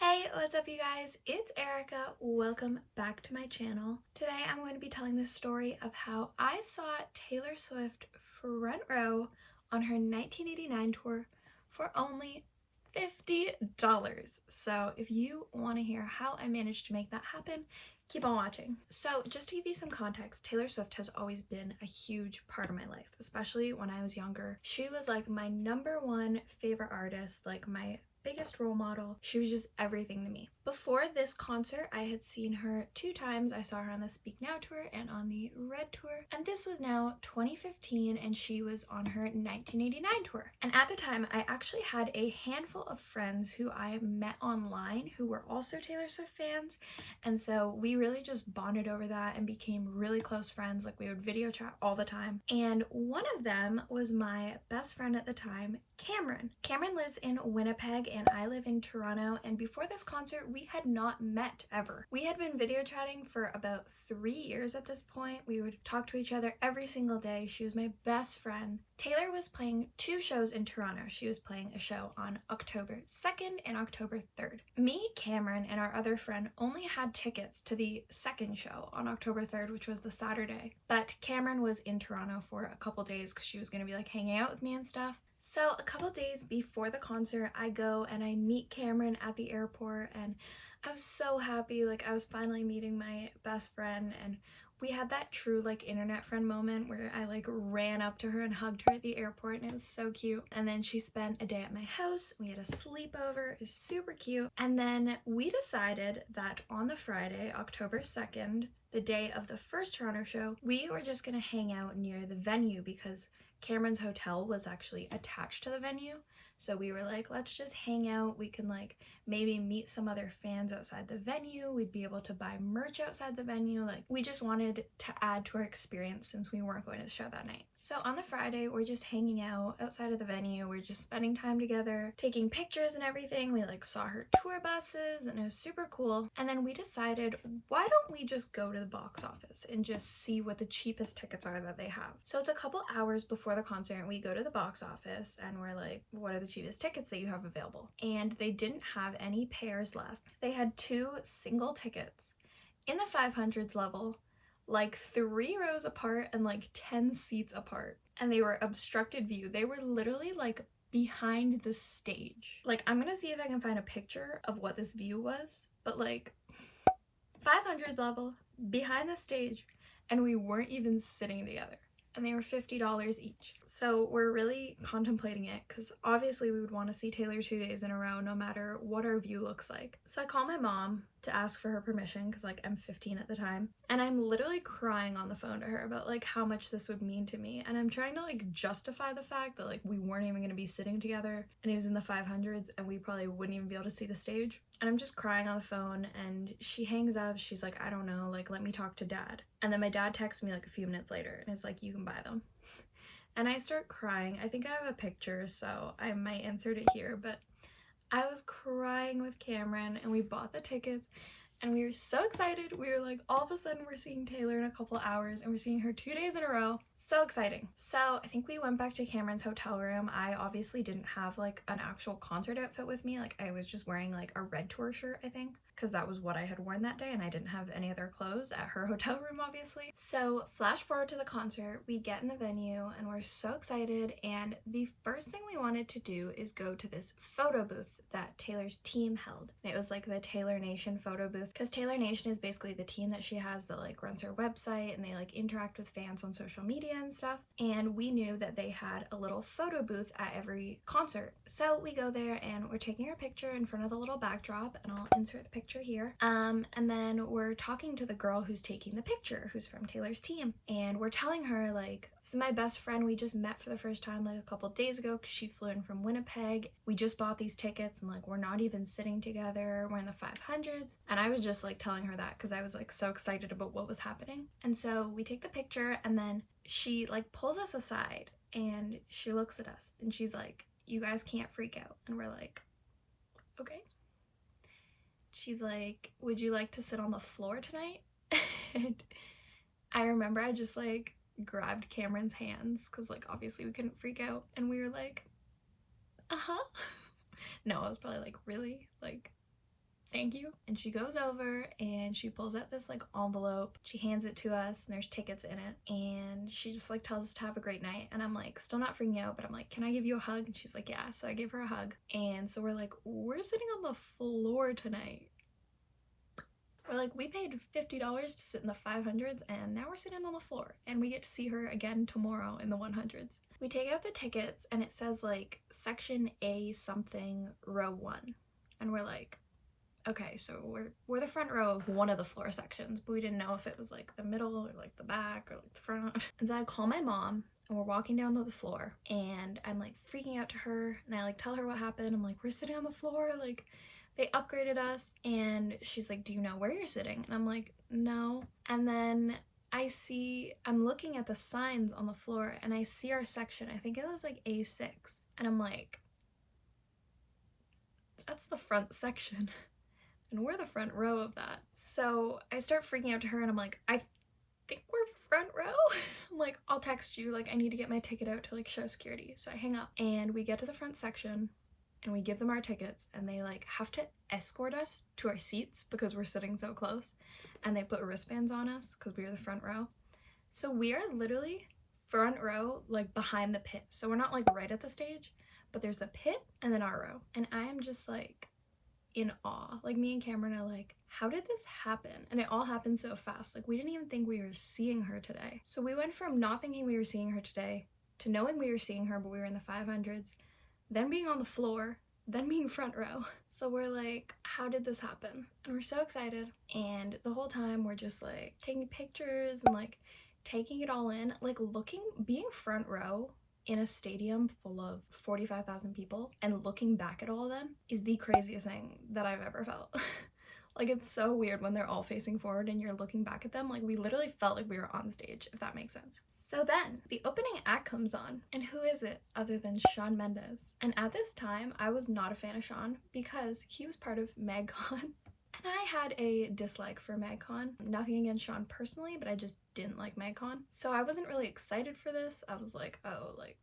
Hey, what's up you guys? It's Erica. Welcome back to my channel. Today I'm going to be telling the story of how I saw Taylor Swift front row on her 1989 tour for only $50. So if you want to hear how I managed to make that happen, keep on watching. So just to give you some context, Taylor Swift has always been a huge part of my life, especially when I was younger. She was like my #1 favorite artist, like my biggest role model. She was just everything to me. Before this concert, I had seen her 2 times. I saw her on the Speak Now tour and on the Red tour. And this was now 2015 and she was on her 1989 tour. And at the time, I actually had a handful of friends who I met online who were also Taylor Swift fans. And so we really just bonded over that and became really close friends. Like we would video chat all the time. And one of them was my best friend at the time, Cameron. Cameron lives in Winnipeg and I live in Toronto, and before this concert we had not met ever. We had been video chatting for about 3 years at this point. We would talk to each other every single day. She was my best friend. Taylor was playing 2 shows in Toronto. She was playing a show on October 2nd and October 3rd. Me, Cameron, and our other friend only had tickets to the second show on October 3rd, which was the Saturday. But Cameron was in Toronto for a couple days because she was going to be like hanging out with me and stuff. So a couple days before the concert, I go and I meet Cameron at the airport, and I was so happy. Like I was finally meeting my best friend, and we had that true like internet friend moment where I like ran up to her and hugged her at the airport, and it was so cute. And then she spent a day at my house. We had a sleepover. It was super cute. And then we decided that on the Friday, October 2nd, the day of the first Toronto show, we were just gonna hang out near the venue because Cameron's hotel was actually attached to the venue. So we were like, let's just hang out. We can like maybe meet some other fans outside the venue. We'd be able to buy merch outside the venue. Like we just wanted to add to our experience since we weren't going to the show that night. So on the Friday, we're just hanging out outside of the venue. We're just spending time together, taking pictures and everything. We like saw her tour buses and it was super cool. And then we decided, why don't we just go to the box office and just see what the cheapest tickets are that they have. So it's a couple hours before the concert. We go to the box office and we're like, what are the cheapest tickets that you have available? And they didn't have any pairs left. They had 2 single tickets in the 500s level, like 3 rows apart and like 10 seats apart. And they were obstructed view. They were literally like behind the stage. Like I'm gonna see if I can find a picture of what this view was, but like 500 level, behind the stage, and we weren't even sitting together. And they were $50 each. So we're really contemplating it because obviously we would want to see Taylor 2 days in a row no matter what our view looks like. So I call my mom to ask for her permission because like I'm 15 at the time, and I'm literally crying on the phone to her about like how much this would mean to me, and I'm trying to like justify the fact that like we weren't even going to be sitting together and it was in the 500s and we probably wouldn't even be able to see the stage. And I'm just crying on the phone, and she hangs up. She's like, I don't know, like let me talk to dad. And then my dad texts me like a few minutes later and it's like, you can buy them. And I start crying. I think I have a picture so I might insert it here, but I was crying with Cameron and we bought the tickets and we were so excited. We were like, all of a sudden we're seeing Taylor in a couple hours and we're seeing her 2 days in a row. So exciting. So I think we went back to Cameron's hotel room. I obviously didn't have like an actual concert outfit with me. Like I was just wearing like a Red tour shirt, I think, because that was what I had worn that day and I didn't have any other clothes at her hotel room, obviously. So flash forward to the concert, we get in the venue and we're so excited, and the first thing we wanted to do is go to this photo booth that Taylor's team held. And it was like the Taylor Nation photo booth, because Taylor Nation is basically the team that she has that like runs her website and they like interact with fans on social media and stuff. And we knew that they had a little photo booth at every concert. So we go there and we're taking our picture in front of the little backdrop, and I'll insert the picture here. And then we're talking to the girl who's taking the picture, who's from Taylor's team. And we're telling her like, this is my best friend. We just met for the first time like a couple days ago because she flew in from Winnipeg. We just bought these tickets and like we're not even sitting together. We're in the 500s. And I was just like telling her that because I was like so excited about what was happening. And so we take the picture and then she like pulls us aside and she looks at us and she's like, you guys can't freak out. And we're like, okay. She's like, would you like to sit on the floor tonight? And I remember I just like grabbed Cameron's hands because like obviously we couldn't freak out, and we were like, uh-huh. No, I was probably like, really? Like, thank you. And she goes over and she pulls out this like envelope. She hands it to us and there's tickets in it. And she just like tells us to have a great night. And I'm like, still not freaking out, but I'm like, can I give you a hug? And she's like, yeah. So I gave her a hug. And so we're like, we're sitting on the floor tonight. We're like, we paid $50 to sit in the 500s and now we're sitting on the floor and we get to see her again tomorrow in the 100s. We take out the tickets and it says like section A something row 1. And we're like, okay, so we're the front row of one of the floor sections, but we didn't know if it was like the middle or like the back or like the front. And so I call my mom and we're walking down to the floor and I'm like freaking out to her and I like tell her what happened. I'm like, we're sitting on the floor, like they upgraded us. And she's like, do you know where you're sitting? And I'm like, no. And then I'm looking at the signs on the floor and I see our section. I think it was like A6. And I'm like, that's the front section. And we're the front row of that. So I start freaking out to her and I'm like, I think we're front row. I'm like, I'll text you, like I need to get my ticket out to like show security. So I hang up and we get to the front section and we give them our tickets and they like have to escort us to our seats because we're sitting so close, and they put wristbands on us because we were the front row. So we are literally front row, like behind the pit. So we're not like right at the stage, but there's the pit and then our row. And I am just like in awe. Like me and Cameron are like, how did this happen? And it all happened so fast. Like we didn't even think we were seeing her today. So we went from not thinking we were seeing her today to knowing we were seeing her, but we were in the 500s, then being on the floor, then being front row. So we're like, how did this happen? And we're so excited. And the whole time we're just like taking pictures and like taking it all in, like being front row in a stadium full of 45,000 people and looking back at all of them is the craziest thing that I've ever felt. Like it's so weird when they're all facing forward and you're looking back at them. Like we literally felt like we were on stage, if that makes sense. So then the opening act comes on, and who is it other than Shawn Mendes? And at this time I was not a fan of Shawn because he was part of MagCon. And I had a dislike for MagCon. Nothing against Shawn personally, but I just didn't like MagCon. So I wasn't really excited for this. I was like, oh, like,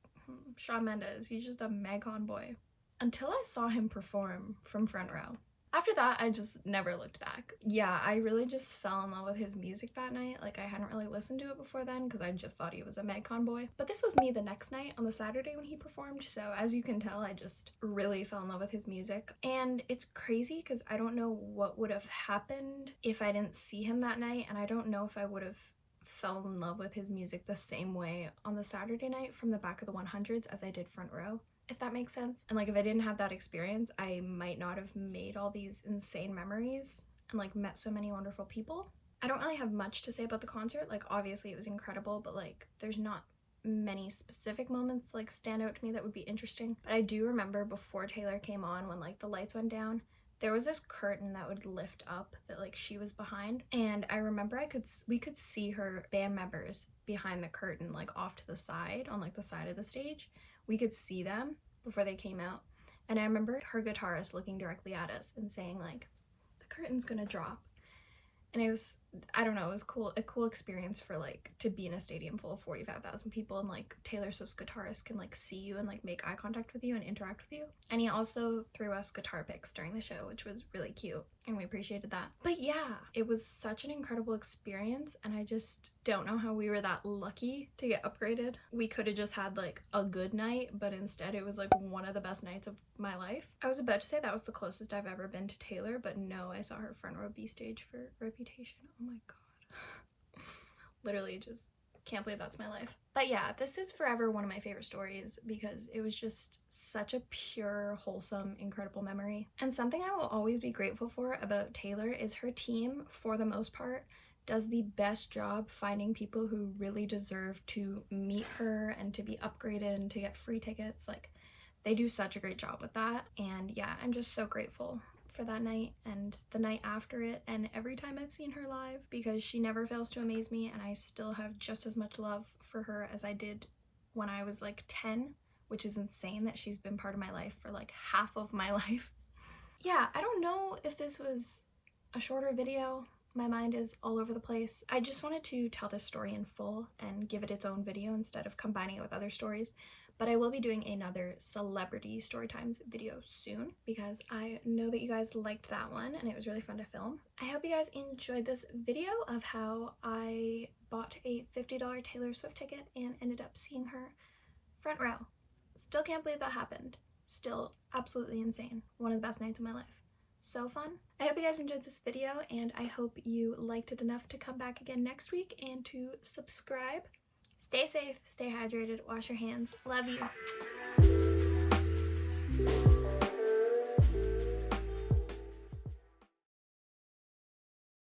Shawn Mendes, he's just a MagCon boy. Until I saw him perform from front row. After that, I just never looked back. Yeah, I really just fell in love with his music that night. Like, I hadn't really listened to it before then because I just thought he was a MagCon boy. But this was me the next night on the Saturday when he performed, so as you can tell, I just really fell in love with his music. And it's crazy because I don't know what would have happened if I didn't see him that night, and I don't know if I would have fell in love with his music the same way on the Saturday night from the back of the 100s as I did front row, if that makes sense. And like if I didn't have that experience, I might not have made all these insane memories and like met so many wonderful people. I don't really have much to say about the concert. Like obviously it was incredible, but like there's not many specific moments like stand out to me that would be interesting. But I do remember before Taylor came on, when like the lights went down, there was this curtain that would lift up that like she was behind, and I remember we could see her band members behind the curtain, like off to the side on like the side of the stage. We could see them before they came out, and I remember her guitarist looking directly at us and saying like, the curtain's gonna drop. And it was, I don't know, it was cool, a cool experience for like to be in a stadium full of 45,000 people and like Taylor Swift's guitarist can like see you and like make eye contact with you and interact with you. And he also threw us guitar picks during the show, which was really cute, and we appreciated that. But yeah, it was such an incredible experience, and I just don't know how we were that lucky to get upgraded. We could have just had like a good night, but instead it was like one of the best nights of my life. I was about to say that was the closest I've ever been to Taylor, but no, I saw her front row B stage for Reputation. Oh my god. Literally just can't believe that's my life. But yeah, this is forever one of my favorite stories because it was just such a pure, wholesome, incredible memory. And something I will always be grateful for about Taylor is her team, for the most part, does the best job finding people who really deserve to meet her and to be upgraded and to get free tickets. Like, they do such a great job with that. And yeah, I'm just so grateful for that night and the night after it and every time I've seen her live, because she never fails to amaze me, and I still have just as much love for her as I did when I was like 10, which is insane that she's been part of my life for like half of my life. Yeah, I don't know if this was a shorter video. My mind is all over the place. I just wanted to tell this story in full and give it its own video instead of combining it with other stories. but I will be doing another celebrity story times video soon because I know that you guys liked that one and it was really fun to film. I hope you guys enjoyed this video of how I bought a $50 Taylor Swift ticket and ended up seeing her front row. Still can't believe that happened. Still absolutely insane. One of the best nights of my life. So fun. I hope you guys enjoyed this video and I hope you liked it enough to come back again next week and to subscribe. Stay safe, stay hydrated, wash your hands. Love you.